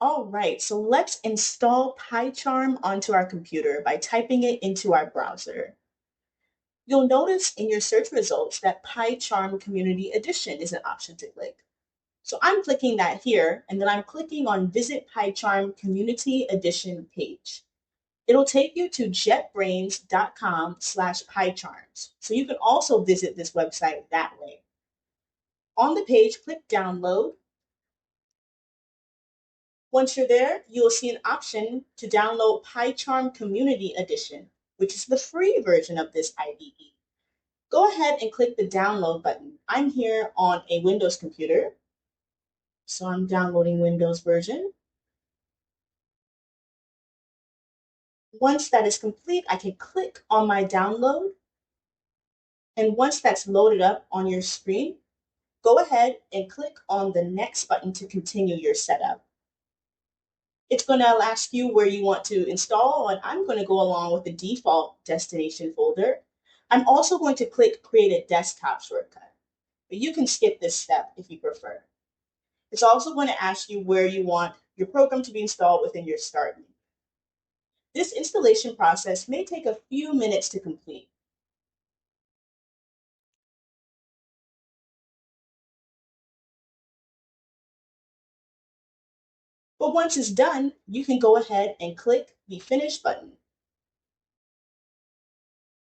All right, so let's install PyCharm onto our computer by typing it into our browser. You'll notice in your search results that PyCharm Community Edition is an option to click. So I'm clicking that here, and then I'm clicking on Visit PyCharm Community Edition page. It'll take you to jetbrains.com/PyCharms. So you can also visit this website that way. On the page, click Download. Once you're there, you'll see an option to download PyCharm Community Edition, which is the free version of this IDE. Go ahead and click the download button. I'm here on a Windows computer, so I'm downloading Windows version. Once that is complete, I can click on my download. And once that's loaded up on your screen, go ahead and click on the next button to continue your setup. It's going to ask you where you want to install, and I'm going to go along with the default destination folder. I'm also going to click Create a Desktop shortcut, but you can skip this step if you prefer. It's also going to ask you where you want your program to be installed within your start menu. This installation process may take a few minutes to complete. But once it's done, you can go ahead and click the Finish button.